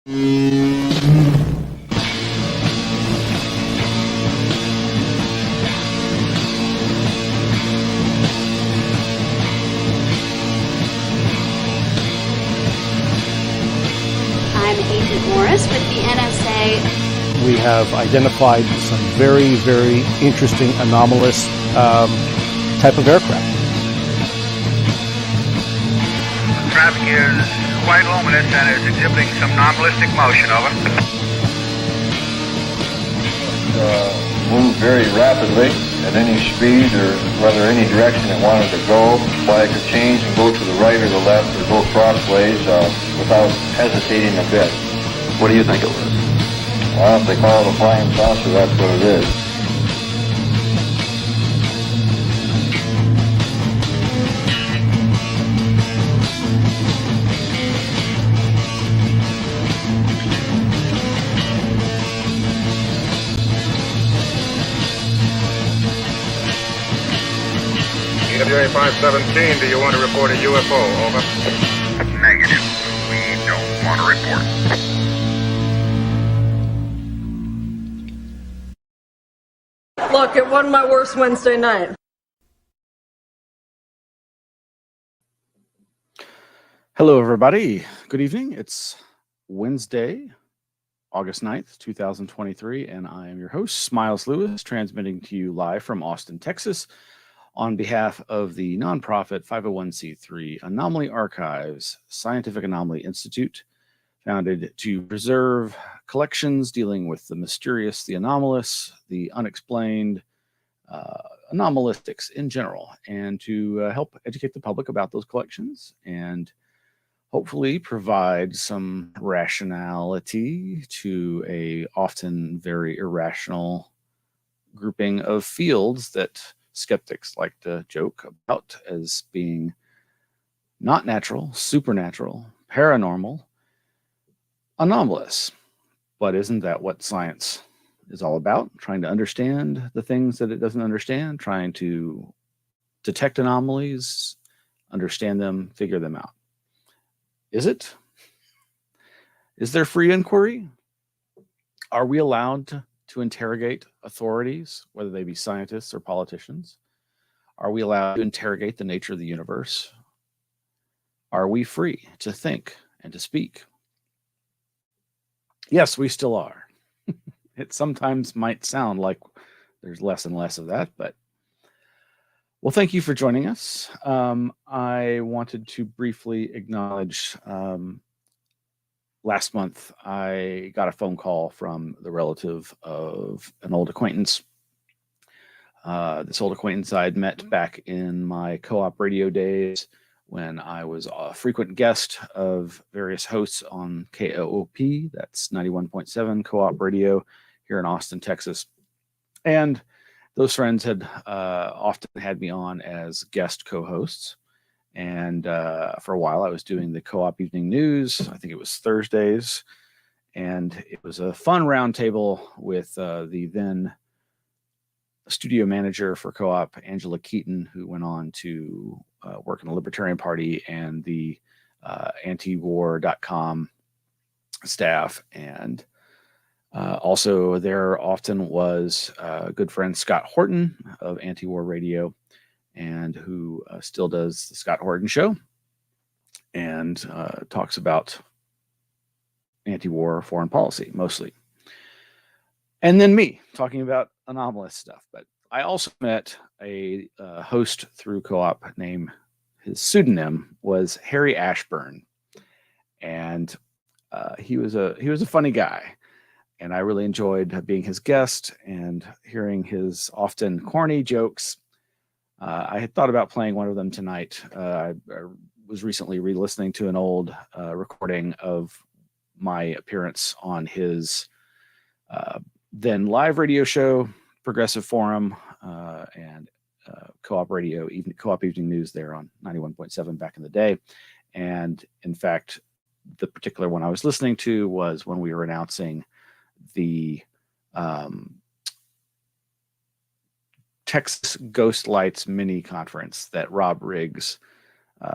I'm Agent Morris with the NSA. We have identified some very, very interesting anomalous type of aircraft. Traffic is quite luminous and is exhibiting some non-ballistic motion. Over. Move very rapidly at any speed or rather any direction it wanted to go. Fly could change and go to the right or the left or go crossways without hesitating a bit. What do you think it was? Well, if they call it a flying saucer, that's what it is. EWA 517, do you want to report a UFO? Over. Negative. We don't want to report. Look, it wasn't my worst Wednesday night. Hello, everybody. Good evening. It's Wednesday, August 9th, 2023, and I am your host, Smiles Lewis, transmitting to you live from Austin, Texas, on behalf of the nonprofit 501c3 Anomaly Archives Scientific Anomaly Institute, founded to preserve collections dealing with the mysterious, the anomalous, the unexplained, anomalistics in general, and to help educate the public about those collections and hopefully provide some rationality to a often very irrational grouping of fields that skeptics like to joke about as being not natural, supernatural, paranormal, anomalous. But isn't that what science is all about? Trying to understand the things that it doesn't understand, trying to detect anomalies, understand them, figure them out. Is it? Is there free inquiry? Are we allowed to interrogate authorities, whether they be scientists or politicians? Are we allowed to interrogate the nature of the universe? Are we free to think and to speak? Yes, we still are. It sometimes might sound like there's less and less of that, but well, thank you for joining us. I wanted to briefly acknowledge last month, I got a phone call from the relative of an old acquaintance. This old acquaintance I'd met back in my co-op radio days when I was a frequent guest of various hosts on KOOP, that's 91.7 co-op radio here in Austin, Texas. And those friends had often had me on as guest co-hosts. And for a while, I was doing the co-op evening news. I think it was Thursdays. And it was a fun roundtable with the then studio manager for co-op, Angela Keaton, who went on to work in the Libertarian Party and the antiwar.com staff. And also there often was a good friend, Scott Horton of Anti-War Radio, and who still does the Scott Horton Show and talks about anti-war foreign policy, mostly. And then me, talking about anomalous stuff. But I also met a host through co-op named, his pseudonym was Harry Ashburn. And he was a funny guy. And I really enjoyed being his guest and hearing his often corny jokes. I had thought about playing one of them tonight. I was recently re-listening to an old recording of my appearance on his then live radio show, Progressive Forum, and co-op radio, co-op evening news there on 91.7 back in the day. And in fact, the particular one I was listening to was when we were announcing the Texas Ghost Lights mini conference that Rob Riggs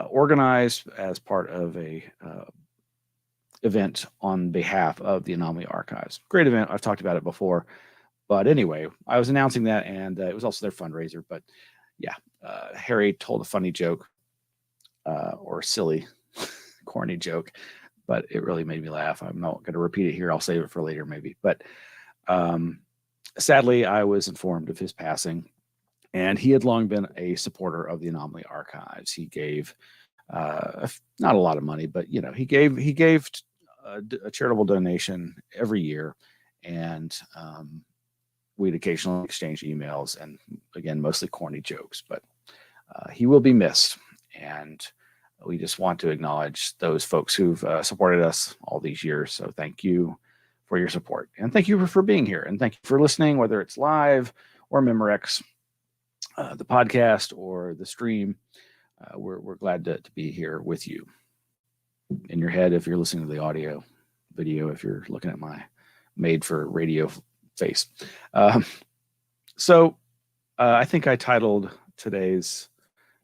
organized as part of a event on behalf of the Anomaly Archives. Great event. I've talked about it before. But anyway, I was announcing that, and it was also their fundraiser. But yeah, Harry told a funny joke, or silly, corny joke, but it really made me laugh. I'm not going to repeat it here. I'll save it for later, maybe. But sadly, I was informed of his passing, and he had long been a supporter of the Anomaly Archives. He gave not a lot of money, but he gave a charitable donation every year, and we'd occasionally exchange emails, and again, mostly corny jokes, but he will be missed. And we just want to acknowledge those folks who've supported us all these years. So thank you for your support, and thank you for being here, and thank you for listening, whether it's live or Memorex, the podcast or the stream. We're glad to be here with you in your head if you're listening to the audio, video if you're looking at my made for radio face. So I think I titled today's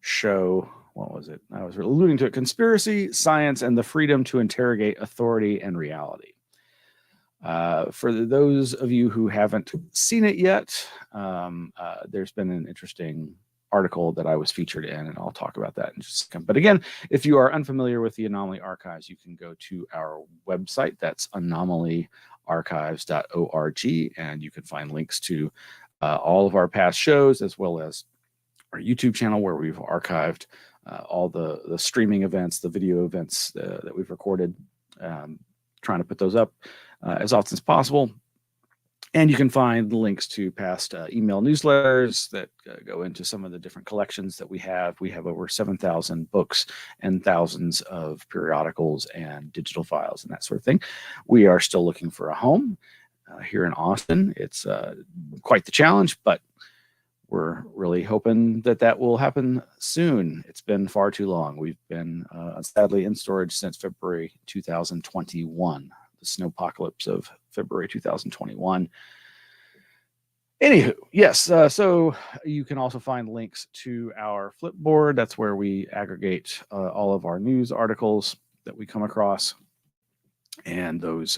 show, what was it? I was alluding to it: Conspiracy, Science, and the Freedom to Interrogate Authority and Reality. For those of you who haven't seen it yet, there's been an interesting article that I was featured in, and I'll talk about that in just a second. But again, if you are unfamiliar with the Anomaly Archives, you can go to our website. That's anomalyarchives.org, and you can find links to all of our past shows, as well as our YouTube channel, where we've archived all the streaming events, the video events that we've recorded, trying to put those up as often as possible. And you can find links to past email newsletters that go into some of the different collections that we have. We have over 7,000 books and thousands of periodicals and digital files and that sort of thing. We are still looking for a home here in Austin. It's quite the challenge, but we're really hoping that will happen soon. It's been far too long. We've been sadly in storage since February 2021. Snowpocalypse of February 2021. Anywho, yes, so you can also find links to our Flipboard. That's where we aggregate all of our news articles that we come across, and those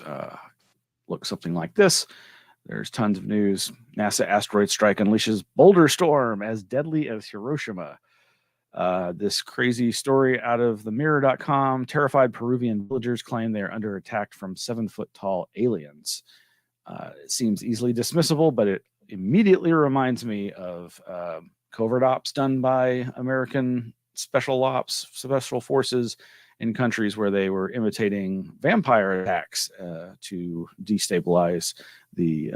look something like this. There's tons of news. NASA asteroid strike unleashes boulder storm as deadly as Hiroshima. This crazy story out of the mirror.com: terrified Peruvian villagers claim they are under attack from 7-foot-tall aliens. It seems easily dismissible, but it immediately reminds me of covert ops done by American special forces in countries where they were imitating vampire attacks to destabilize the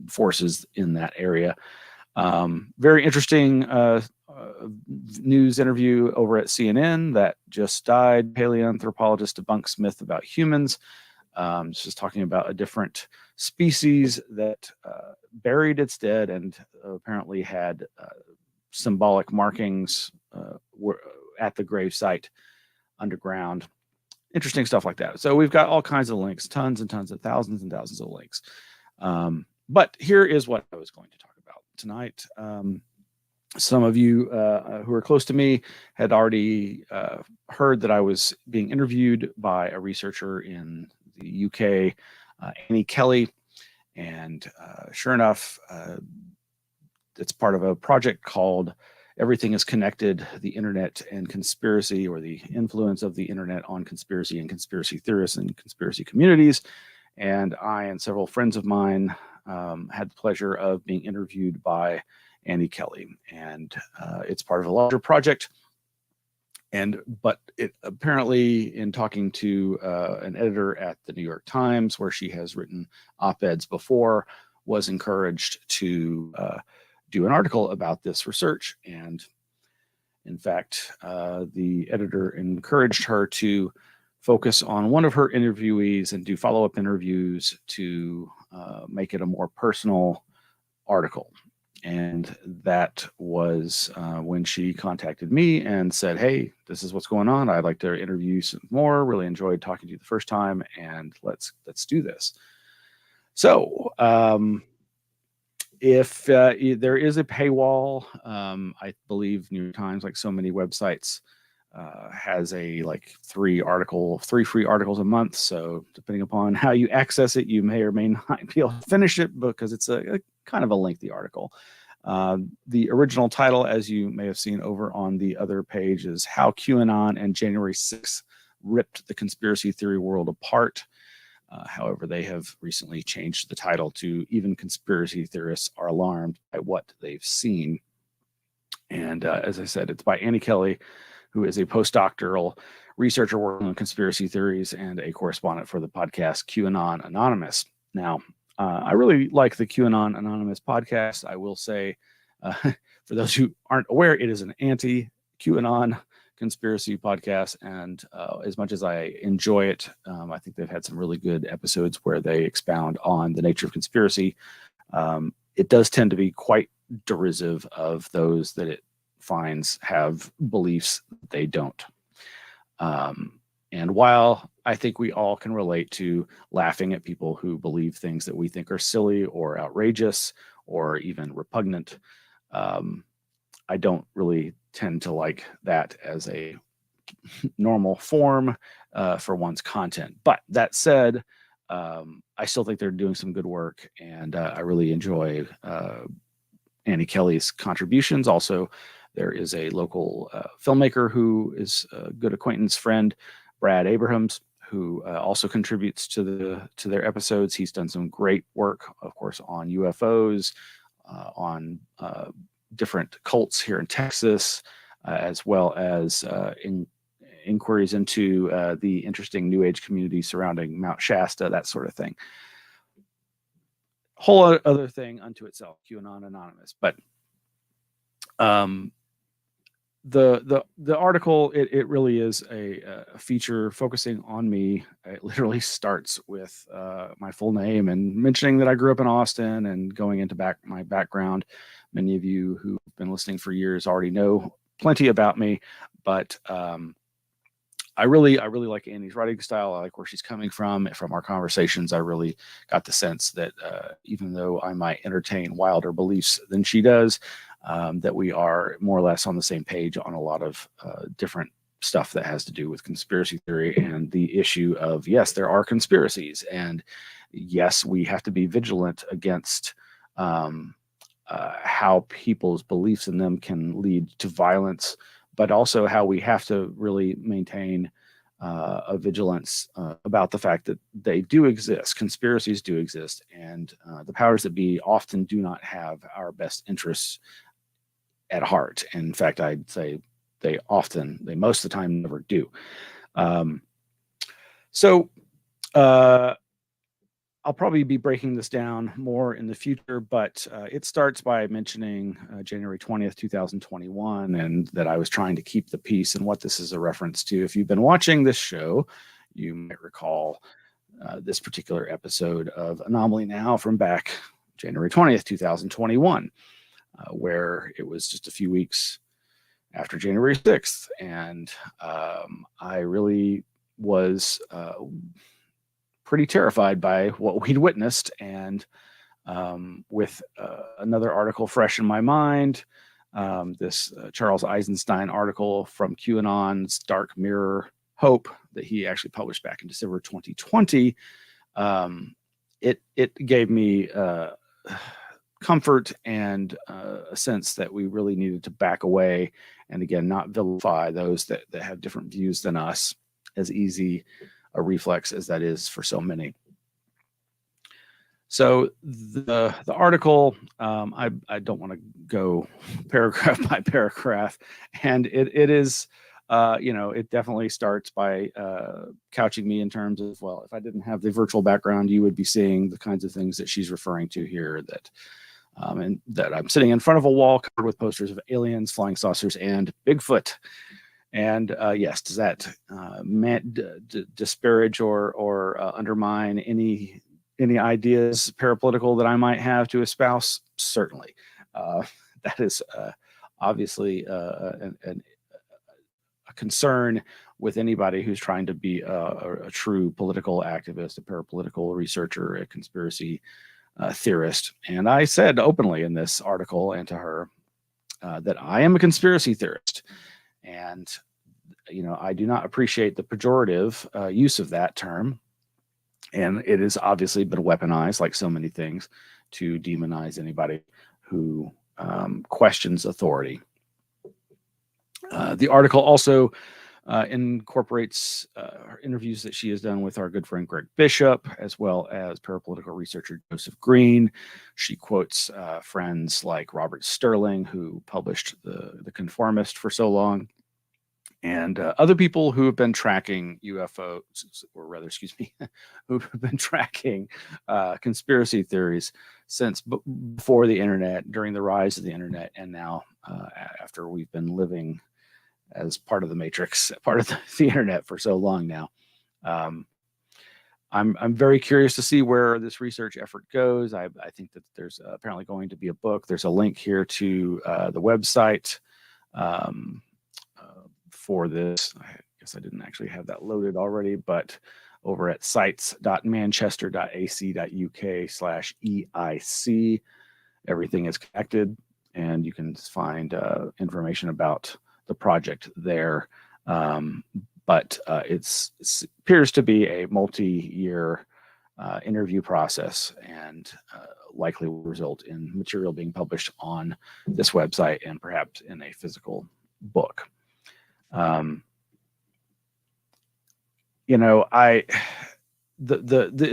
forces in that area. Very interesting news interview over at CNN that just died. Paleoanthropologist debunks myth about humans. Just talking about a different species that buried its dead and apparently had symbolic markings at the grave site underground. Interesting stuff like that. So we've got all kinds of links, tons and tons of thousands and thousands of links. But here is what I was going to talk about tonight. Some of you who are close to me had already heard that I was being interviewed by a researcher in the UK, Annie Kelly, and sure enough, it's part of a project called Everything is Connected: The Internet and Conspiracy, or the Influence of the Internet on Conspiracy and Conspiracy Theorists and Conspiracy Communities. And I and several friends of mine had the pleasure of being interviewed by Annie Kelly, and it's part of a larger project. But it apparently, in talking to an editor at the New York Times, where she has written op-eds before, was encouraged to do an article about this research. And in fact, the editor encouraged her to focus on one of her interviewees and do follow-up interviews to make it a more personal article. And that was when she contacted me and said, "Hey, this is what's going on. I'd like to interview you some more. Really enjoyed talking to you the first time, and let's do this." So if there is a paywall, I believe New York Times, like so many websites, has a like 3 free articles a month. So depending upon how you access it, you may or may not be able to finish it because it's a kind of a lengthy article. The original title, as you may have seen over on the other page, is How QAnon and January 6th Ripped the Conspiracy Theory World Apart. However, they have recently changed the title to Even Conspiracy Theorists Are Alarmed by What They've Seen. And as I said, it's by Annie Kelly, who is a postdoctoral researcher working on conspiracy theories and a correspondent for the podcast QAnon Anonymous. Now, I really like the QAnon Anonymous podcast. I will say, for those who aren't aware, it is an anti-QAnon conspiracy podcast. And as much as I enjoy it, I think they've had some really good episodes where they expound on the nature of conspiracy. It does tend to be quite derisive of those that it finds have beliefs they don't. And while I think we all can relate to laughing at people who believe things that we think are silly or outrageous or even repugnant, I don't really tend to like that as a normal form for one's content. But that said, I still think they're doing some good work, and I really enjoy Annie Kelly's contributions. Also, there is a local filmmaker who is a good acquaintance friend, Brad Abrahams, who also contributes to their episodes. He's done some great work, of course, on UFOs, on different cults here in Texas, as well as inquiries into the interesting New Age community surrounding Mount Shasta, that sort of thing. Whole other thing unto itself, QAnon Anonymous. But the article, it really is a feature focusing on me. It literally starts with my full name and mentioning that I grew up in Austin and going into my background. Many of you who've been listening for years already know plenty about me, but I really like Annie's writing style. I like where she's coming from. From our conversations, I really got the sense that even though I might entertain wilder beliefs than she does, that we are more or less on the same page on a lot of different stuff that has to do with conspiracy theory and the issue of, yes, there are conspiracies, and yes, we have to be vigilant against how people's beliefs in them can lead to violence, but also how we have to really maintain a vigilance about the fact that they do exist. Conspiracies do exist, and the powers that be often do not have our best interests at heart. In fact, I'd say they most of the time never do. So I'll probably be breaking this down more in the future, but it starts by mentioning January 20th, 2021, and that I was trying to keep the peace, and what this is a reference to. If you've been watching this show, you might recall this particular episode of Anomaly-NOW from back January 20th, 2021, where it was just a few weeks after January 6th, and I really was pretty terrified by what we'd witnessed. And with another article fresh in my mind, this Charles Eisenstein article from QAnon's Dark Mirror Hope that he actually published back in December 2020, it gave me comfort and a sense that we really needed to back away and, again, not vilify those that have different views than us, as easy a reflex as that is for so many. So the article, I don't want to go paragraph by paragraph, and it is, it definitely starts by couching me in terms of, well, if I didn't have the virtual background, you would be seeing the kinds of things that she's referring to here, that and that I'm sitting in front of a wall covered with posters of aliens, flying saucers, and Bigfoot. And yes, does that disparage or undermine any ideas parapolitical that I might have to espouse? Certainly. That is obviously a concern with anybody who's trying to be a true political activist, a parapolitical researcher, a conspiracy theorist. And I said openly in this article and to her that I am a conspiracy theorist. And I do not appreciate the pejorative use of that term. And it has obviously been weaponized, like so many things, to demonize anybody who questions authority. The article also incorporates interviews that she has done with our good friend Greg Bishop, as well as parapolitical researcher Joseph Green. She quotes friends like Robert Sterling, who published The Conformist for so long, and other people who have been tracking UFOs, or rather, excuse me, who have been tracking conspiracy theories since before the internet, during the rise of the internet, and now after we've been living as part of the matrix, part of the internet for so long now. I'm very curious to see where this research effort goes. I think that there's apparently going to be a book. There's a link here to the website for this. I guess I didn't actually have that loaded already, but over at sites.manchester.ac.uk/EIC, everything is connected, and you can find information about the project there. But it appears to be a multi-year interview process, and likely will result in material being published on this website and perhaps in a physical book. It's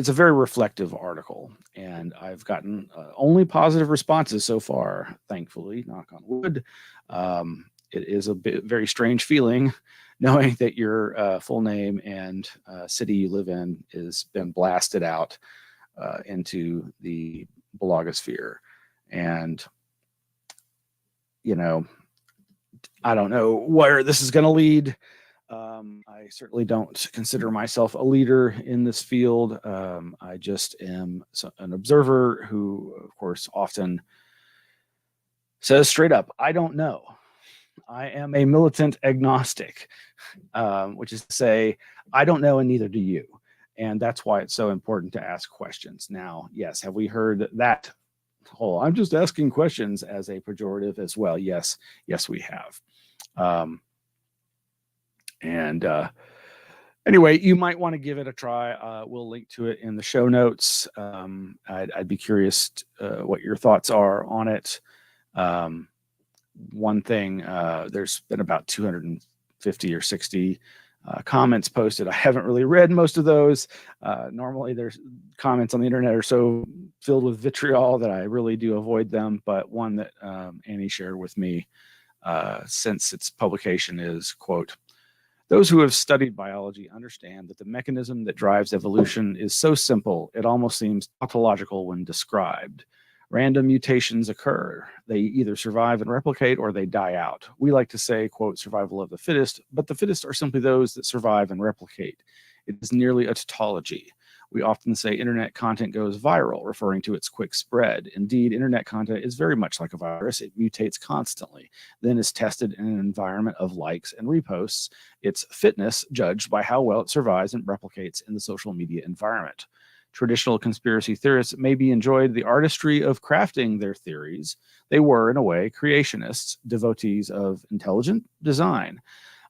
a very reflective article, and I've gotten only positive responses so far, thankfully, knock on wood. It is a very strange feeling knowing that your full name and city you live in has been blasted out into the blogosphere. And, I don't know where this is going to lead. I certainly don't consider myself a leader in this field. I just am an observer who, of course, often says straight up, I don't know. I am a militant agnostic, which is to say, I don't know and neither do you. And that's why it's so important to ask questions. Now, yes, have we heard that whole I'm just asking questions as a pejorative as well? Yes, we have. Anyway, you might want to give it a try. We'll link to it in the show notes. I'd be curious what your thoughts are on it. One thing, there's been about 250 or 60 comments posted. I haven't really read most of those. Normally there's comments on the internet are so filled with vitriol that I really do avoid them. But one that Annie shared with me since its publication is, quote, "Those who have studied biology understand that the mechanism that drives evolution is so simple, it almost seems tautological when described. Random mutations occur. They either survive and replicate or they die out. We like to say, quote, survival of the fittest, but the fittest are simply those that survive and replicate. It is nearly a tautology. We often say internet content goes viral, referring to its quick spread. Indeed, internet content is very much like a virus. It mutates constantly, then is tested in an environment of likes and reposts, its fitness judged by how well it survives and replicates in the social media environment. Traditional conspiracy theorists maybe enjoyed the artistry of crafting their theories. They were, in a way, creationists, devotees of intelligent design.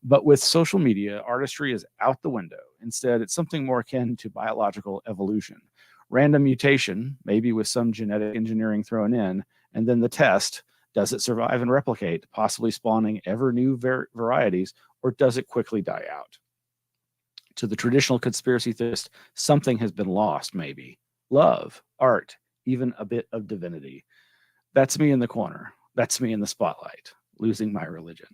But with social media, artistry is out the window. Instead, it's something more akin to biological evolution. Random mutation, maybe with some genetic engineering thrown in, and then the test, does it survive and replicate, possibly spawning ever new varieties, or does it quickly die out? To the traditional conspiracy theorist, something has been lost, maybe. Love, art, even a bit of divinity. That's me in the corner. That's me in the spotlight, losing my religion."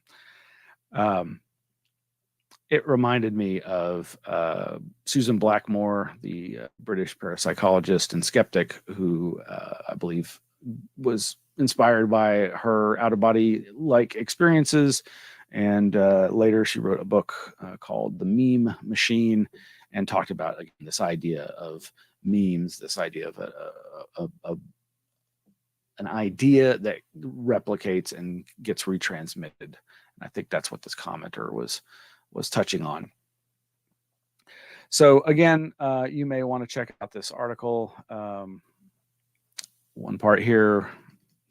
It reminded me of Susan Blackmore, the British parapsychologist and skeptic, who I believe was inspired by her out-of-body-like experiences. And later she wrote a book called The Meme Machine and talked about, again, this idea of memes, this idea of an idea that replicates and gets retransmitted. And I think that's what this commenter was touching on. So again, you may want to check out this article. One part here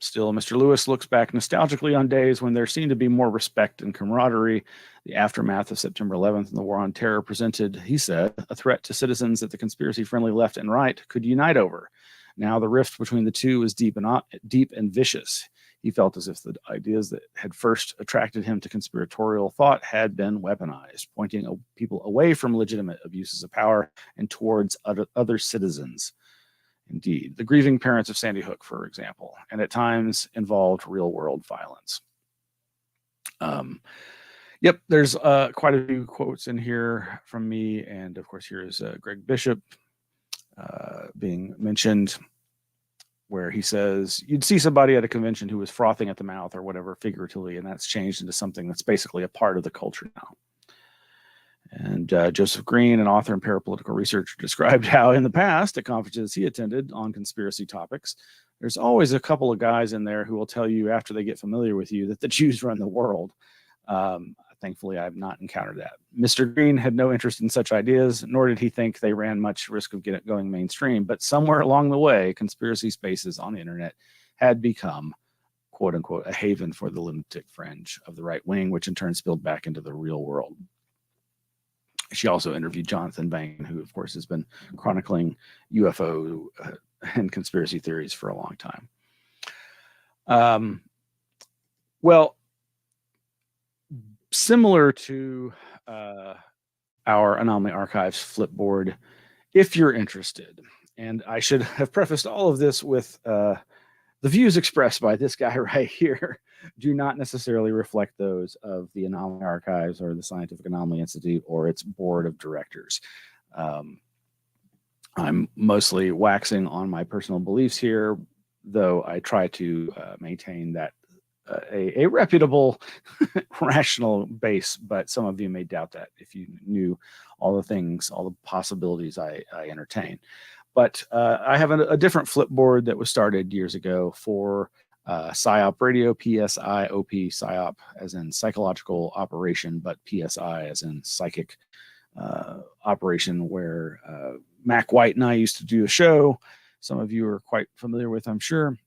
Still, Mr. Lewis looks back nostalgically on days when there seemed to be more respect and camaraderie. The aftermath of September 11th and the War on Terror presented, he said, a threat to citizens that the conspiracy-friendly left and right could unite over. Now the rift between the two is deep and vicious. He felt as if the ideas that had first attracted him to conspiratorial thought had been weaponized, pointing people away from legitimate abuses of power and towards other citizens. Indeed, the grieving parents of Sandy Hook, for example, and at times involved real-world violence. Yep, there's quite a few quotes in here from me, and of course here's Greg Bishop being mentioned, where he says, you'd see somebody at a convention who was frothing at the mouth or whatever figuratively, and that's changed into something that's basically a part of the culture now. And Joseph Green, an author and parapolitical researcher, described how in the past at conferences he attended on conspiracy topics, there's always a couple of guys in there who will tell you after they get familiar with you that the Jews run the world. Thankfully, I have not encountered that. Mr. Green had no interest in such ideas, nor did he think they ran much risk of going mainstream. But somewhere along the way, conspiracy spaces on the internet had become, quote unquote, a haven for the lunatic fringe of the right wing, which in turn spilled back into the real world. She also interviewed Jonathan Bain, who, of course, has been chronicling UFO and conspiracy theories for a long time. Well, similar to our Anomaly Archives Flipboard, if you're interested, and I should have prefaced all of this with the views expressed by this guy right here do not necessarily reflect those of the Anomaly Archives or the Scientific Anomaly Institute or its board of directors. I'm mostly waxing on my personal beliefs here, though I try to maintain that a reputable, rational base, but some of you may doubt that if you knew all the things, all the possibilities I entertain. But I have a different Flipboard that was started years ago for PSYOP radio, PSIOP, PSYOP as in psychological operation, but PSI as in psychic operation, where Mac White and I used to do a show. Some of you are quite familiar with, I'm sure.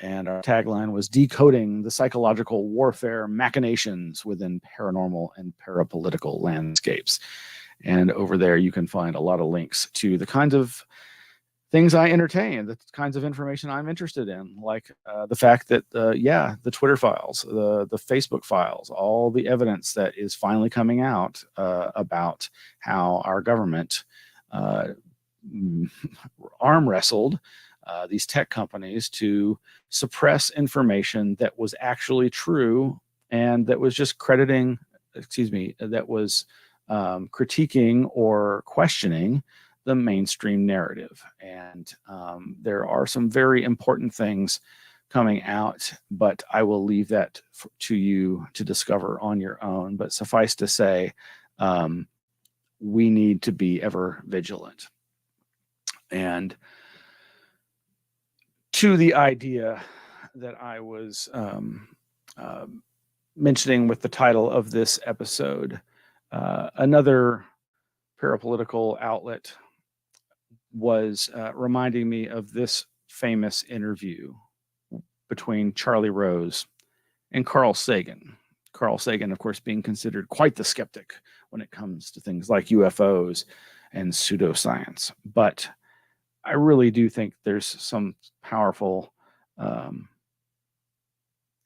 And our tagline was decoding the psychological warfare machinations within paranormal and parapolitical landscapes. And over there, you can find a lot of links to the kinds of things I entertain, the kinds of information I'm interested in, like the fact that, the Twitter files, the Facebook files, all the evidence that is finally coming out about how our government arm wrestled these tech companies to suppress information that was actually true and that was just critiquing or questioning the mainstream narrative. And there are some very important things coming out, but I will leave that to you to discover on your own. But suffice to say, we need to be ever vigilant. And to the idea that I was mentioning with the title of this episode, another parapolitical outlet was reminding me of this famous interview between Charlie Rose and Carl Sagan. Carl Sagan, of course, being considered quite the skeptic when it comes to things like UFOs and pseudoscience. But I really do think there's some powerful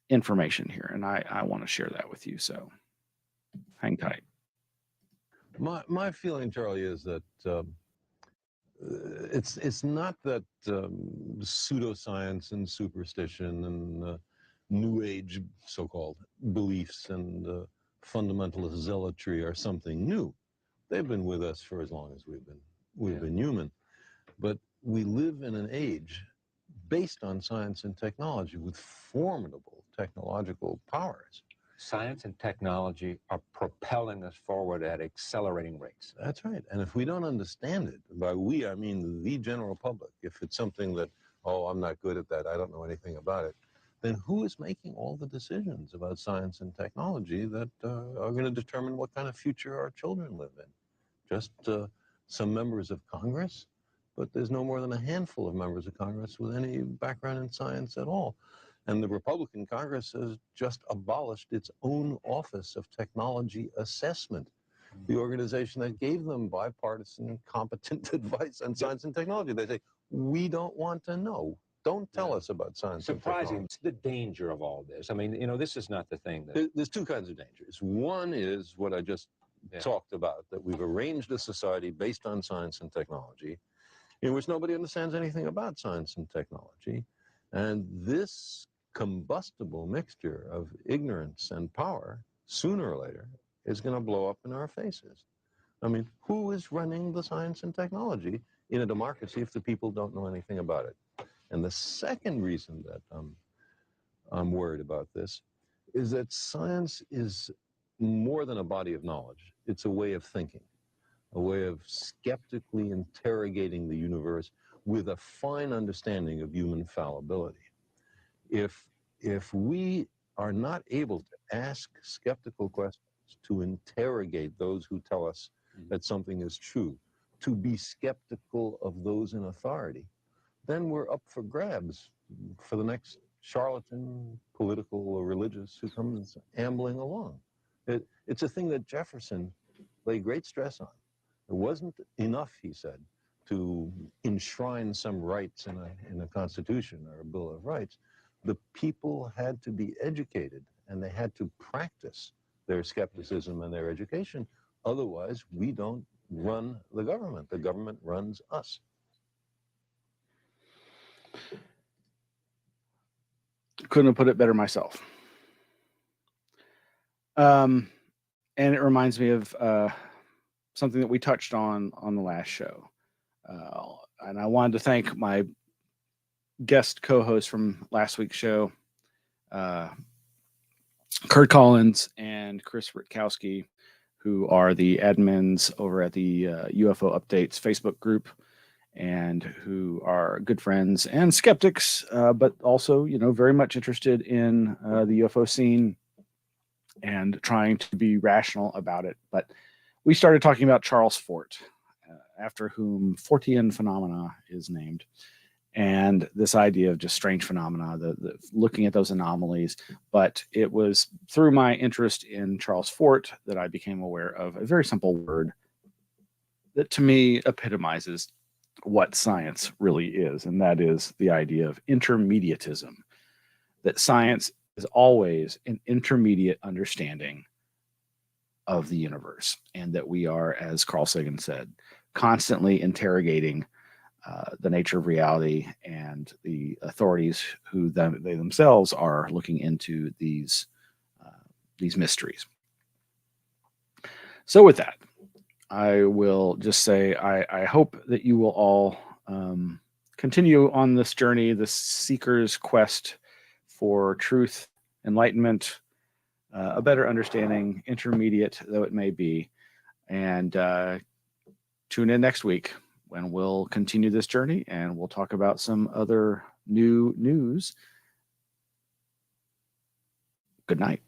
information here, and I want to share that with you. So hang tight. My feeling, Charlie, is that it's not that pseudoscience and superstition and New Age so-called beliefs and fundamentalist zealotry are something new. They've been with us for as long as we've been human. But we live in an age based on science and technology with formidable technological powers. Science and technology are propelling us forward at accelerating rates. That's right. And if we don't understand it, by we, I mean the general public, if it's something that, oh, I'm not good at that, I don't know anything about it, then who is making all the decisions about science and technology that are going to determine what kind of future our children live in? Just some members of Congress? But there's no more than a handful of members of Congress with any background in science at all. And the Republican Congress has just abolished its own Office of Technology Assessment, the organization that gave them bipartisan, competent advice on science and technology. They say, we don't want to know. Don't tell us about science and technology. Surprising. The danger of all this. I mean, this is not the thing that... There's two kinds of dangers. One is what I just talked about, that we've arranged a society based on science and technology in which nobody understands anything about science and technology. And this combustible mixture of ignorance and power, sooner or later, is going to blow up in our faces. I mean, who is running the science and technology in a democracy if the people don't know anything about it? And the second reason that I'm worried about this is that science is more than a body of knowledge. It's a way of thinking, a way of skeptically interrogating the universe with a fine understanding of human fallibility. If we are not able to ask skeptical questions, to interrogate those who tell us that something is true, to be skeptical of those in authority, then we're up for grabs for the next charlatan, political or religious, who comes ambling along. It's a thing that Jefferson laid great stress on. It wasn't enough, he said, to enshrine some rights in a constitution or a Bill of Rights. The people had to be educated, and they had to practice their skepticism and their education. Otherwise, we don't run the government. The government runs us. Couldn't have put it better myself. And it reminds me of something that we touched on the last show. And I wanted to thank my guest co-host from last week's show, Kurt Collins and Chris Rutkowski, who are the admins over at the UFO Updates Facebook group, and who are good friends and skeptics, but also, very much interested in the UFO scene and trying to be rational about it. But we started talking about Charles Fort, after whom Fortean phenomena is named, and this idea of just strange phenomena, the looking at those anomalies. But it was through my interest in Charles Fort that I became aware of a very simple word that to me epitomizes what science really is, and that is the idea of intermediatism, that science is always an intermediate understanding of the universe, and that we are, as Carl Sagan said, constantly interrogating the nature of reality and the authorities who they themselves are looking into these mysteries. So with that, I will just say I hope that you will all continue on this journey, this seeker's quest for truth, enlightenment, a better understanding, intermediate though it may be. And tune in next week when we'll continue this journey and we'll talk about some other new news. Good night.